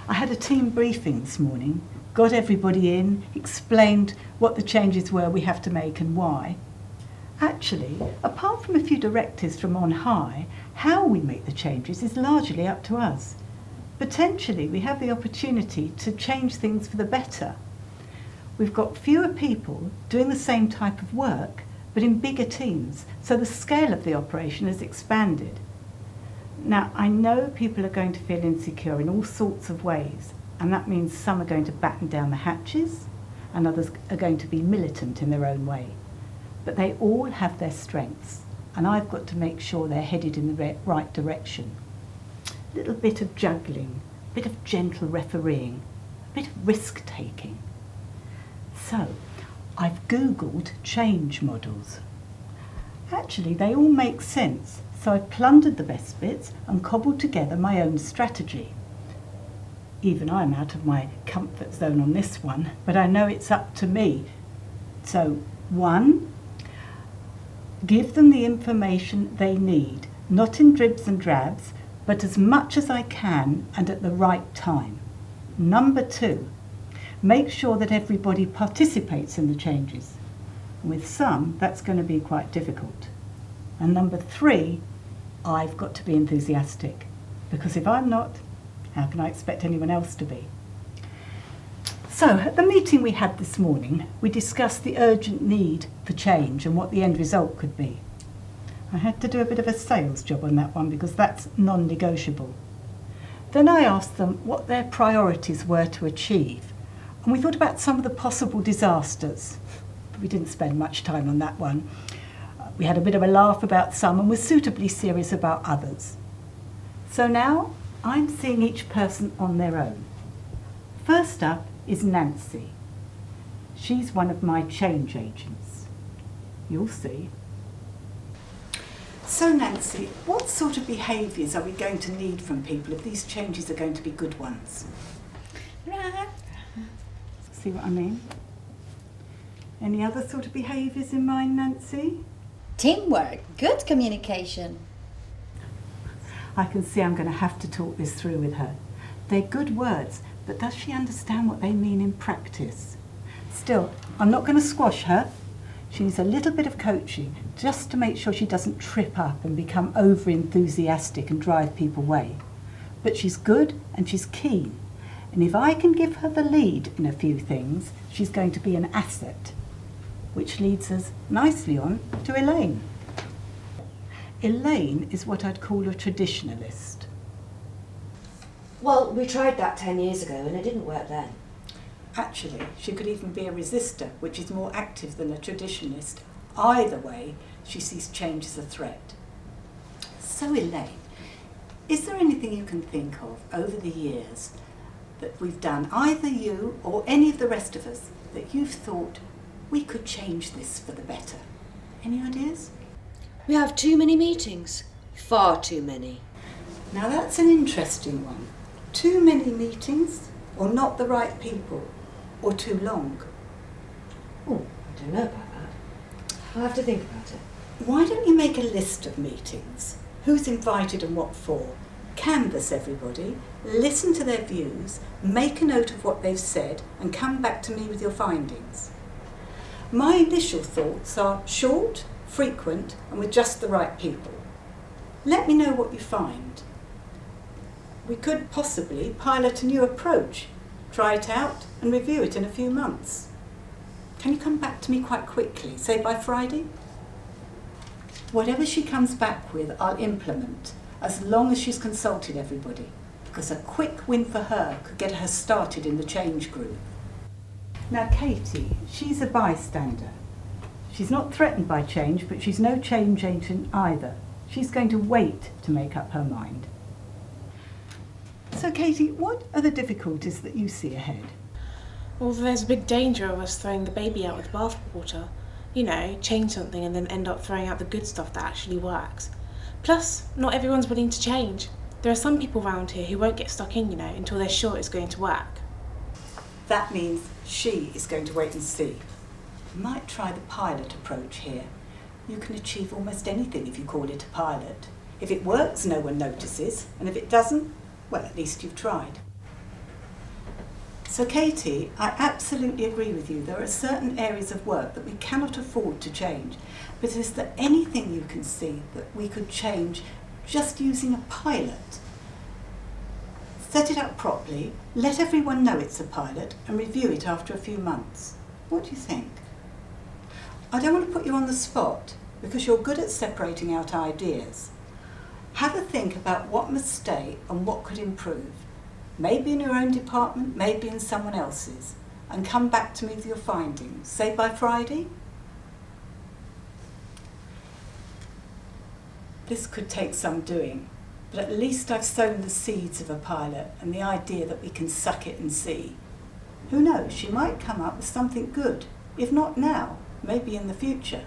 I had a team briefing this morning, got everybody in, explained what the changes were we have to make and why. Actually, apart from a few directives from on high, how we make the changes is largely up to us. Potentially, we have the opportunity to change things for the better. We've got fewer people doing the same type of work, but in bigger teams, so the scale of the operation has expanded. Now, I know people are going to feel insecure in all sorts of ways, and that means some are going to batten down the hatches, and others are going to be militant in their own way. But they all have their strengths, and I've got to make sure they're headed in the right direction. A little bit of juggling, a bit of gentle refereeing, a bit of risk-taking. So, I've Googled change models. Actually, they all make sense, so I've plundered the best bits and cobbled together my own strategy. Even I'm out of my comfort zone on this one, but I know it's up to me. So, 1, give them the information they need, not in dribs and drabs, but as much as I can and at the right time. Number 2, make sure that everybody participates in the changes. With some, that's going to be quite difficult. And number 3, I've got to be enthusiastic, because if I'm not, how can I expect anyone else to be? So, at the meeting we had this morning, we discussed the urgent need for change and what the end result could be. I had to do a bit of a sales job on that one because that's non-negotiable. Then I asked them what their priorities were to achieve, and we thought about some of the possible disasters. But we didn't spend much time on that one. We had a bit of a laugh about some and were suitably serious about others. So now I'm seeing each person on their own. First up is Nancy. She's one of my change agents. You'll see. So Nancy, what sort of behaviours are we going to need from people if these changes are going to be good ones? See what I mean? Any other sort of behaviours in mind, Nancy? Teamwork, good communication. I can see I'm going to have to talk this through with her. They're good words, but does she understand what they mean in practice? Still, I'm not going to squash her. She needs a little bit of coaching just to make sure she doesn't trip up and become over-enthusiastic and drive people away. But she's good and she's keen. And if I can give her the lead in a few things, she's going to be an asset. Which leads us nicely on to Elaine. Elaine is what I'd call a traditionalist. Well, we tried that 10 years ago and it didn't work then. Actually, she could even be a resistor, which is more active than a traditionalist. Either way, she sees change as a threat. So Elaine, is there anything you can think of over the years that we've done, either you or any of the rest of us, that you've thought we could change this for the better? Any ideas? We have too many meetings. Far too many. Now that's an interesting one. Too many meetings, or not the right people, or too long? Oh, I don't know about that. I'll have to think about it. Why don't you make a list of meetings? Who's invited and what for? Canvass everybody, listen to their views, make a note of what they've said, and come back to me with your findings. My initial thoughts are short, frequent, and with just the right people. Let me know what you find. We could possibly pilot a new approach, try it out and review it in a few months. Can you come back to me quite quickly, say by Friday? Whatever she comes back with, I'll implement, as long as she's consulted everybody, because a quick win for her could get her started in the change group. Now Katie, she's a bystander. She's not threatened by change, but she's no change agent either. She's going to wait to make up her mind. So Katie, what are the difficulties that you see ahead? Well, there's a big danger of us throwing the baby out with the bathwater. You know, change something and then end up throwing out the good stuff that actually works. Plus, not everyone's willing to change. There are some people around here who won't get stuck in, until they're sure it's going to work. That means she is going to wait and see. You might try the pilot approach here. You can achieve almost anything if you call it a pilot. If it works, no one notices, and if it doesn't, well, at least you've tried. So Katie, I absolutely agree with you. There are certain areas of work that we cannot afford to change. But is there anything you can see that we could change just using a pilot? Set it up properly, let everyone know it's a pilot, and review it after a few months. What do you think? I don't want to put you on the spot, because you're good at separating out ideas. Have a think about what must stay and what could improve. Maybe in your own department, maybe in someone else's, and come back to me with your findings, say by Friday. This could take some doing, but at least I've sown the seeds of a pilot and the idea that we can suck it and see. Who knows, she might come up with something good, if not now, maybe in the future.